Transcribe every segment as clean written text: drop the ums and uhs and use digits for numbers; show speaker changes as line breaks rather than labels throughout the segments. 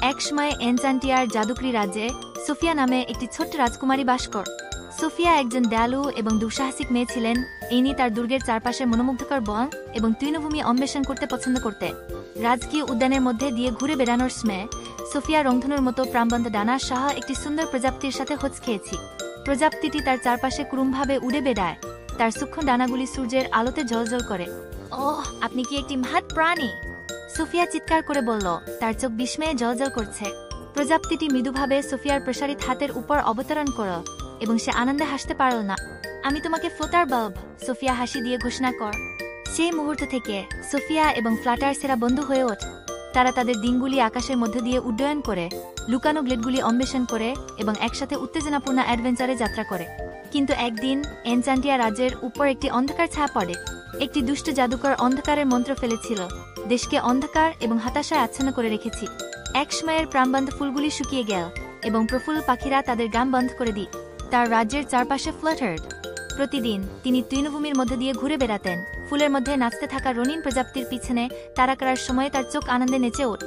একসময় এনচান্টিয়ার জাদুকরি রাজ্যে সোফিয়া নামে একটি ছোট্ট রাজকুমারী বাস করত। সোফিয়া একজন দয়ালু এবং দুঃসাহসিক মেয়ে ছিলেন। ইনি তার দুর্গের চারপাশে মনোমুগ্ধকর বন এবং তৃণভূমি অন্বেষণ করতে পছন্দ করতেন। রাজকীয় উদ্যানের মধ্যে দিয়ে ঘুরে বেড়ানোর সময় সোফিয়া রংধনুর মতো প্রাণবন্ত ডানা সহ একটি সুন্দর প্রজাপতির সাথে হোঁচ খেয়েছি। প্রজাপতিটি তার চারপাশে ক্রমভাবে উড়ে বেড়ায়, তার সূক্ষ্ম ডানাগুলি সূর্যের আলোতে জ্বলজ্বল করে। ওহ, আপনি কি একটি মহৎ প্রাণী! সোফিয়া চিৎকার করে বলল, তার চোখ বিস্ময়ে জ্বলজ্বল করছে। প্রজাপতিটি মৃদুভাবে সোফিয়ার প্রসারিত হাতের উপর অবতরণ করল এবং সে আনন্দে হাসতে পারল না। আমি তোমাকে ফ্লোটার বাল্ব, সোফিয়া হাসি দিয়ে ঘোষণা কর। সেই মুহূর্ত থেকে সোফিয়া এবং ফ্লাটার সেরা বন্ধু হয়ে ওঠ। তারা তাদের দিনগুলি আকাশের মধ্যে দিয়ে উড্ডয়ন করে, লুকানো গ্লেডগুলি অন্বেষণ করে এবং একসাথে উত্তেজনাপূর্ণ অ্যাডভেঞ্চারে যাত্রা করে। কিন্তু একদিন এনচান্টিয়া রাজ্যের উপর একটি অন্ধকার ছায়া পড়ে। একটি দুষ্ট জাদুকর অন্ধকারের মন্ত্র ফেলেছিল, দেশকে অন্ধকার এবং হতাশায় আচ্ছন্ন করে রেখেছি। এক সময়ের প্রাণবন্ত ফুলগুলি শুকিয়ে গেল এবং প্রফুল্ল পাখিরা তাদের গান বন্ধ করে দিই। তার রাজ্যের চারপাশে ফ্লাটার্ড। প্রতিদিন তিনি তৃণভূমির মধ্যে দিয়ে ঘুরে বেড়াতেন, ফুলের মধ্যে নাচতে থাকা রঙিন প্রজাপতির পিছনে তাড়া করার সময় তার চোখ আনন্দে নেচে ওঠ।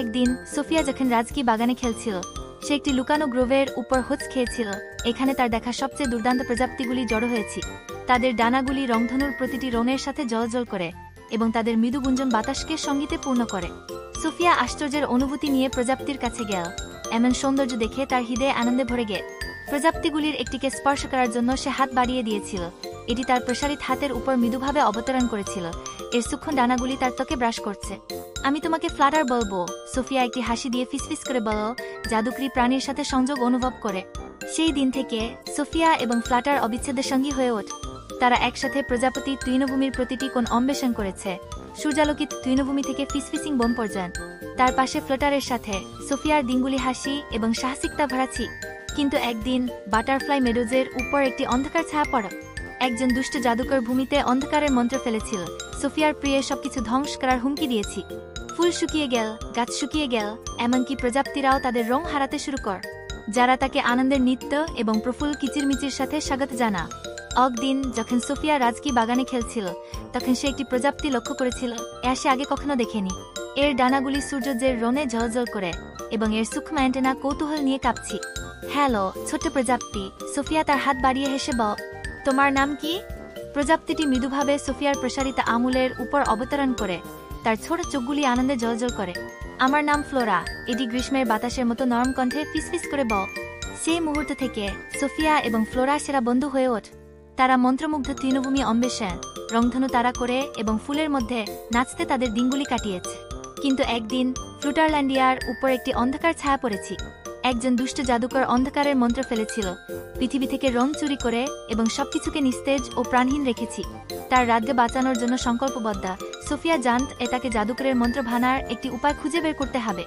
একদিন সোফিয়া যখন রাজকীয় বাগানে খেলছিল, সে একটি লুকানো গ্রোভের উপর হোঁচ খেয়েছিল। এখানে তার দেখা সবচেয়ে দুর্দান্ত প্রজাপতিগুলি জড়ো হয়েছে। তাদের ডানাগুলি রংধনুর প্রতিটি রঙের সাথে জ্বলজ্বল করে এবং তাদের মৃদু গুঞ্জন বাতাসকে সঙ্গীতে পূর্ণ করে। সোফিয়া আশ্চর্যের অনুভূতি নিয়ে প্রজাপতির কাছে গেল। এমন সৌন্দর্য দেখে তার হৃদয়ে আনন্দে ভরে গে। প্রজাপতিগুলির একটিকে স্পর্শ করার জন্য সে হাত বাড়িয়ে দিয়েছিল। এটি তার প্রসারিত হাতের উপর মৃদুভাবে অবতরণ করেছিল। এর সূক্ষ্ম ডানাগুলি তার ত্বকে ব্রাশ করছে। আমি তোমাকে ফ্লাটার বলবো, সোফিয়া একটি হাসি দিয়ে ফিসফিস করে বলল, জাদুকরি প্রাণীর সাথে সংযোগ অনুভব করে। সেই দিন থেকে সোফিয়া এবং ফ্লাটার অবিচ্ছেদ্য সঙ্গী হয়ে ওঠ। তারা একসাথে প্রজাপতি তৃণভূমির প্রতিটি কোণ অন্বেষণ করেছে, সূর্যালোকিত তৃণভূমি থেকে ফিসফিসিং বন পর্যন্ত। তার পাশে ফ্লাটারের সাথে সোফিয়ার দিনগুলি হাসি এবং সাহসিকতা ভরাছি। কিন্তু একদিন বাটারফ্লাই মেডোজের উপর একটি অন্ধকার ছায়া পড়ে। একজন দুষ্ট জাদুকর ভূমিতে অন্ধকারের মন্ত্র ফেলেছিল, সোফিয়ার প্রিয় সবকিছু ধ্বংস করার হুমকি দিয়েছি। ফুল শুকিয়ে গেল, গাছ শুকিয়ে গেল, এমনকি প্রজাপতিরাও তাদের রং হারাতে শুরু কর, যারা তাকে আনন্দের নৃত্য এবং প্রফুল্ল কিচিরমিচির সাথে স্বাগত জানা। একদিন যখন সোফিয়া রাজকীয় বাগানে খেলছিল, তখন সে একটি প্রজাপতি লক্ষ্য করেছিল, সে আগে কখনো দেখেনি। এর ডানাগুলি সূর্যের রঙে ঝলঝল করে এবং এর সূক্ষ্ম অ্যান্টেনা কৌতূহল নিয়ে কাঁপছি। হ্যালো ছোট্ট প্রজাপতি, সোফিয়া তার হাত বাড়িয়ে হেসে বল, তোমার নাম কি? প্রজাপতিটি মৃদুভাবে সোফিয়ার প্রসারিত আঙুলের উপর অবতরণ করে, তার ছোট চোখগুলি আনন্দে জ্বলজ্বল করে। আমার নাম ফ্লোরা, এটি গ্রীষ্মের বাতাসের মতো নরম কণ্ঠে ফিসফিস করে বল। সেই মুহূর্ত থেকে সোফিয়া এবং ফ্লোরা সেরা বন্ধু হয়ে ওঠ। তারা মন্ত্রমুগ্ধ তৃণভূমি অন্বেষণ, রংধনু তারা করে এবং ফুলের মধ্যে নাচতে তাদের দিনগুলি কাটিয়েছে। কিন্তু একদিন ফ্লুটারল্যান্ডিয়ার উপর একটি অন্ধকার ছায়া পড়েছি। একজন দুষ্ট জাদুকর অন্ধকারের মন্ত্র ফেলেছিল, পৃথিবী থেকে রং চুরি করে এবং সবকিছুকে নিস্তেজ ও প্রাণহীন রেখেছি। তার রাজ্য বাঁচানোর জন্য সংকল্পবদ্ধ সোফিয়া জানত তাকে জাদুকরের মন্ত্র ভাঙার একটি উপায় খুঁজে বের করতে হবে।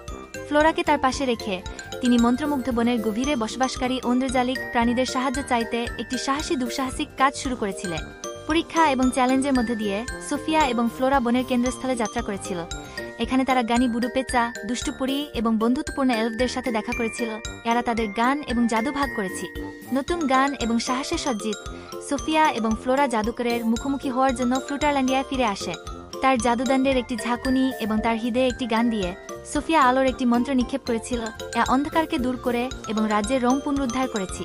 ফ্লোরাকে তার পাশে রেখে তিনি মন্ত্রমুগ্ধ বনের গভীরে বসবাসকারী ঐন্দ্রজালিক প্রাণীদের সাহায্য চাইতে একটি সাহসী দুঃসাহসিক কাজ শুরু করেছিলেন। পরীক্ষা এবং চ্যালেঞ্জের মধ্যে দিয়ে সোফিয়া এবং ফ্লোরা বনের কেন্দ্রস্থলে যাত্রা করেছিল। এখানে তারা গানি বুড়ো পেঁচা, দুষ্টু পরী এবং বন্ধুত্বপূর্ণ এলফদের সাথে দেখা করেছিল। এরা তাদের গান এবং জাদু ভাগ করেছে। নতুন গান এবং সাহসে সজ্জিত সোফিয়া এবং ফ্লোরা জাদুকরের মুখোমুখি হওয়ার জন্য ফ্লুটারল্যান্ডিয়ায় ফিরে আসে। তার জাদুদণ্ডের একটি ঝাঁকুনি এবং তার হৃদয়ে একটি গান দিয়ে সোফিয়া আলোর একটি মন্ত্র নিক্ষেপ করেছিল, অন্ধকারকে দূর করে এবং রাজ্যের রং পুনরুদ্ধার করেছে।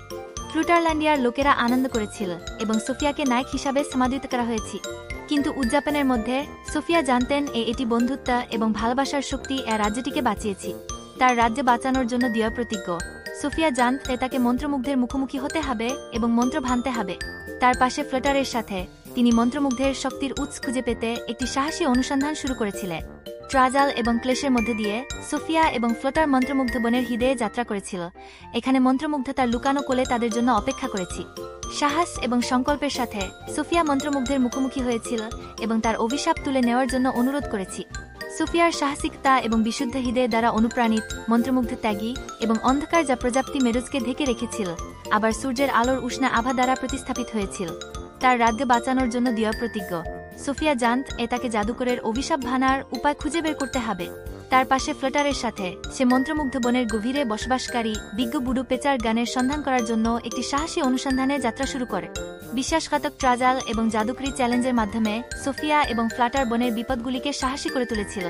ফ্লুটারল্যান্ডিয়ার লোকেরা আনন্দ করেছিল এবং সোফিয়াকে নায়ক হিসাবে সমাদৃত করা হয়েছে। কিন্তু উদযাপনের মধ্যে সোফিয়া জানতেন এটি বন্ধুত্ব এবং ভালোবাসার শক্তি রাজ্যটিকে বাঁচিয়েছে। তার রাজ্য বাঁচানোর জন্য দৃঢ় প্রতিজ্ঞ সোফিয়া জানত তাকে মন্ত্রমুগ্ধের মুখোমুখি হতে হবে এবং মন্ত্র ভাঙতে হবে। তার পাশে ফ্লাটারের সাথে তিনি মন্ত্রমুগ্ধের শক্তির উৎস খুঁজে পেতে একটি সাহসী অনুসন্ধান শুরু করেছিলেন। ট্রাজাল এবং ক্লেশের মধ্যে দিয়ে সোফিয়া এবং ফ্লোটার মন্ত্রমুগ্ধ বনের হৃদয়ে যাত্রা করেছিল। এখানে মন্ত্রমুগ্ধ তার লুকানো কোলে তাদের জন্য অপেক্ষা করেছি। সাহস এবং সংকল্পের সাথে সোফিয়া মন্ত্রমুগ্ধের মুখোমুখি হয়েছিল এবং তার অভিশাপ তুলে নেওয়ার জন্য অনুরোধ করেছি। সোফিয়ার সাহসিকতা এবং বিশুদ্ধ হৃদয়ের দ্বারা অনুপ্রাণিত মন্ত্রমুগ্ধ ত্যাগী এবং অন্ধকার যা প্রজাপতি মেরুজকে ঢেকে রেখেছিল, আবার সূর্যের আলোর উষ্ণ আভা দ্বারা প্রতিস্থাপিত হয়েছিল। তার রাজ্য বাঁচানোর জন্য দৃঢ় প্রতিজ্ঞ সোফিয়া জানত তাকে জাদুকরের অভিশাপ ভাঙার উপায় খুঁজে বের করতে হবে। তার পাশে ফ্লাটারের সাথে সে মন্ত্রমুগ্ধ বনের গভীরে বসবাসকারী বিজ্ঞ বুড়ো পেঁচার গানের সন্ধান করার জন্য একটি সাহসী অনুসন্ধানে যাত্রা শুরু করে। বিশ্বাসঘাতক ট্রাজাল এবং জাদুকরি চ্যালেঞ্জের মাধ্যমে সোফিয়া এবং ফ্লাটার বনের বিপদগুলিকে সাহসী করে তুলেছিল।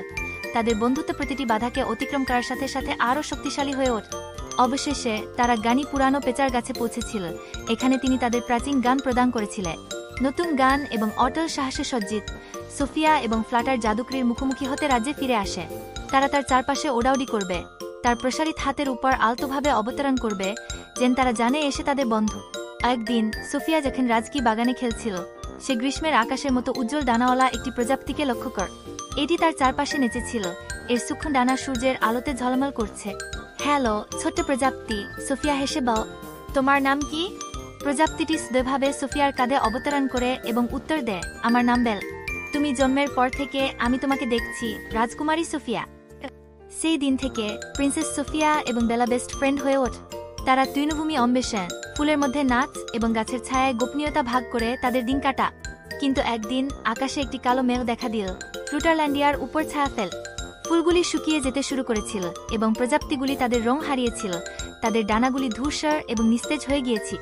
তাদের বন্ধুত্ব প্রতিটি বাধাকে অতিক্রম করার সাথে সাথে আরও শক্তিশালী হয়ে ওঠে। অবশেষে তারা গানি পুরানো পেঁচার গাছে পৌঁছেছিল। এখানে তিনি তাদের প্রাচীন গান প্রদান করেছিলেন। নতুন গান এবং অটল সাহসে সজ্জিত সোফিয়া এবং ফ্লাটার জাদুকরীর মুখোমুখি হতে রাজ্যে ফিরে আসে। তারা তার চারপাশে ওড়াউড়ি করবে, তার প্রসারিত হাতের উপর আলতোভাবে অবতরণ করবে, যেন তারা জানে এসে তাদের বন্ধু। একদিন সোফিয়া যখন রাজকি বাগানে খেলছিল, সে গ্রীষ্মের আকাশের মতো উজ্জ্বল ডানাওয়ালা একটি প্রজাপতিকে লক্ষ্য কর। এটি তার চারপাশে নেচেছিল, এর সূক্ষ্ম ডানা সূর্যের আলোতে ঝলমল করছে। হ্যালো ছোট্ট প্রজাপতি, সোফিয়া হেসে বল, তোমার নাম কি? প্রজাপতিটি স্থিরভাবে সোফিয়ার কাঁধে অবতরণ করে এবং উত্তর দেয়, আমার নাম বেল। তুমি জন্মের পর থেকে আমি তোমাকে দেখছি, রাজকুমারী সোফিয়া। সেই দিন থেকে প্রিন্সেস সোফিয়া এবং বেলা বেস্ট ফ্রেন্ড হয়ে ওঠে। তারা তৃণভূমি অন্বেষণ, ফুলের মধ্যে নাচ এবং গাছের ছায়ায় গোপনীয়তা ভাগ করে তাদের দিন কাটা। কিন্তু একদিন আকাশে একটি কালো মেঘ দেখা দিল, ফ্লুটারল্যান্ডিয়ার উপর ছায়া ফেল। ফুলগুলি শুকিয়ে যেতে শুরু করেছিল এবং প্রজাপতিগুলি তাদের রং হারিয়েছিল, তাদের ডানাগুলি ধূসর এবং নিস্তেজ হয়ে গিয়েছে।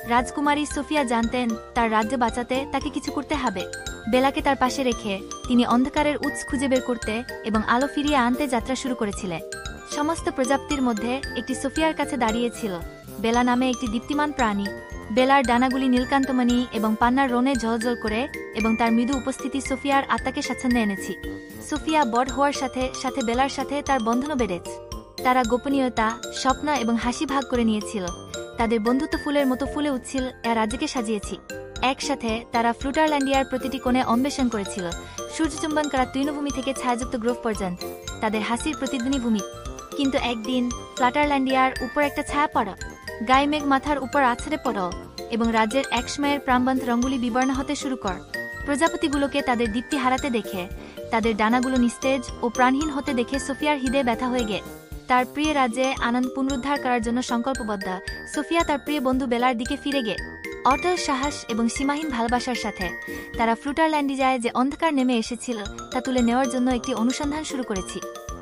রাজকুমারী সোফিয়া জানতেন তার রাজ্য বাঁচাতে তাকে কিছু করতে হবে। বেলাকে তার পাশে রেখে তিনি অন্ধকারের উৎস খুঁজে বের করতে এবং আলো ফিরিয়ে আনতে যাত্রা শুরু করেছিলেন। সমস্ত প্রজাপতির মধ্যে একটি সোফিয়ার কাছে দাঁড়িয়েছিল, বেলা নামে একটি দীপ্তিমান প্রাণী। বেলার ডানাগুলি নীলকান্তমণি এবং পান্নার রোনে ঝলঝল করে এবং তার মৃদু উপস্থিতি সোফিয়ার আত্মাকে স্বাচ্ছন্দ্যে এনেছি। সোফিয়া বড় হওয়ার সাথে সাথে বেলার সাথে তার বন্ধনও বেড়েছে। তারা গোপনীয়তা, স্বপ্ন এবং হাসি ভাগ করে নিয়েছিল। তাদের বন্ধুত্ব ফুলের মতো ফুলে উঠছিল, রাজ্যকে সাজিয়েছি। একসাথে তারা ফ্লুটারল্যান্ডিয়ার প্রতিটি কোণে অন্বেষণ করেছিল, সূর্যচুম্বন করা তৃণভূমি থেকে ছায়াযুক্ত গ্রোভ পর্যন্ত, তাদের হাসির প্রতিধ্বনি ভূমি। কিন্তু একদিন ফ্লুটারল্যান্ডিয়ার উপর একটা ছায়া পড়ে, গায়ে মেঘ মাথার উপর আছড়ে পড়ে এবং রাজ্যের একসময়ের প্রাণবন্ত রঙগুলি বিবর্ণ হতে শুরু কর। প্রজাপতিগুলোকে তাদের দীপ্তি হারাতে দেখে, তাদের ডানাগুলো নিস্তেজ ও প্রাণহীন হতে দেখে সোফিয়ার হৃদয়ে ব্যথা হয়ে গে। তার প্রিয় রাজ্যে আনন্দ পুনরুদ্ধার করার জন্য সংকল্পবদ্ধ সোফিয়া তার প্রিয় বন্ধু বেলার দিকে ফিরে গে। অটল সাহস এবং সীমাহীন ভালোবাসার সাথে তারা ফ্লুটারল্যান্ডে যায়, যে অন্ধকার নেমে এসেছিল তা তুলে নেওয়ার জন্য একটি অনুসন্ধান শুরু করেছি।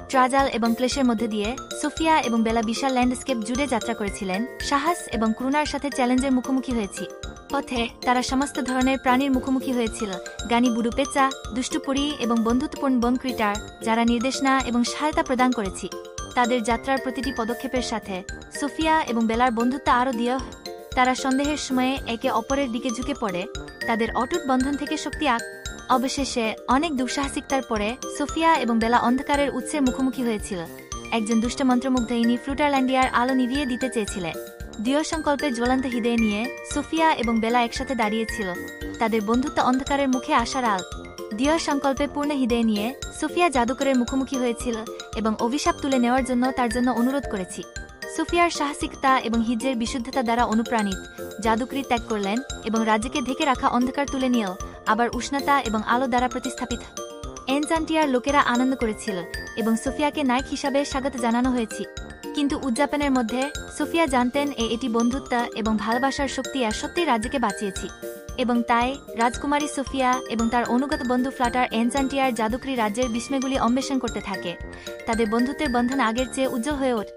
ট্রাজাল এবং ক্লেশের মধ্যে দিয়ে সোফিয়া এবং বেলা বিশাল ল্যান্ডস্কেপ জুড়ে যাত্রা করেছিলেন, সাহস এবং করুণার সাথে চ্যালেঞ্জের মুখোমুখি হয়েছি। পথে তারা সমস্ত ধরনের প্রাণীর মুখোমুখি হয়েছিল, গানি বুড়ো পেঁচা, দুষ্টু পরী এবং বন্ধুত্বপূর্ণ বন ক্রিটার, যারা নির্দেশনা এবং সহায়তা প্রদান করেছি। তাদের যাত্রার প্রতিটি পদক্ষেপের সাথে সোফিয়া এবং বেলার বন্ধুত্ব আরও দৃঢ়। তারা সন্দেহের সময়ে একে অপরের দিকে ঝুঁকে পড়ে, তাদের অটুট বন্ধন থেকে শক্তি অবশেষে অনেক দুঃসাহসিকতার পরে সোফিয়া এবং বেলা অন্ধকারের উৎসের মুখোমুখি হয়েছিল। একজন দুষ্ট মন্ত্রমুগ্ধইনী ফ্লুটারল্যান্ডিয়ার আলো নিভিয়ে দিতে চেয়েছিলেন। দৃঢ় সংকল্পে জ্বলন্ত হৃদয় নিয়ে সোফিয়া এবং বেলা একসাথে দাঁড়িয়েছিল, তাদের বন্ধুত্ব অন্ধকারের মুখে আসার আল। দৃঢ় সংকল্পে পূর্ণ হৃদয় নিয়ে সোফিয়া জাদুকরের মুখোমুখি হয়েছিল এবং অভিশাপ তুলে নেওয়ার জন্য তার জন্য অনুরোধ করেছি। সোফিয়ার সাহসিকতা এবং হিজ্জের বিশুদ্ধতা দ্বারা অনুপ্রাণিত জাদুকরী ত্যাগ করলেন এবং রাজ্যকে ঢেকে রাখা অন্ধকার তুলে নিয়েও আবার উষ্ণতা এবং আলো দ্বারা প্রতিস্থাপিত। এনচান্টিয়ার লোকেরা আনন্দ করেছিল এবং সোফিয়াকে নায়ক হিসাবে স্বাগত জানানো হয়েছে। কিন্তু উদযাপনের মধ্যে সোফিয়া জানতেন এটি বন্ধুত্ব এবং ভালোবাসার শক্তি সত্যিই রাজ্যকে বাঁচিয়েছে। এবং তাই রাজকুমারী সোফিয়া এবং তার অনুগত বন্ধু ফ্লাটার এনচান্টিয়ার জাদুকরী রাজ্যের বিস্ময়গুলি অন্বেষণ করতে থাকে। তাদের বন্ধুত্বের বন্ধন আগের চেয়ে উজ্জ্বল হয়ে ওঠে।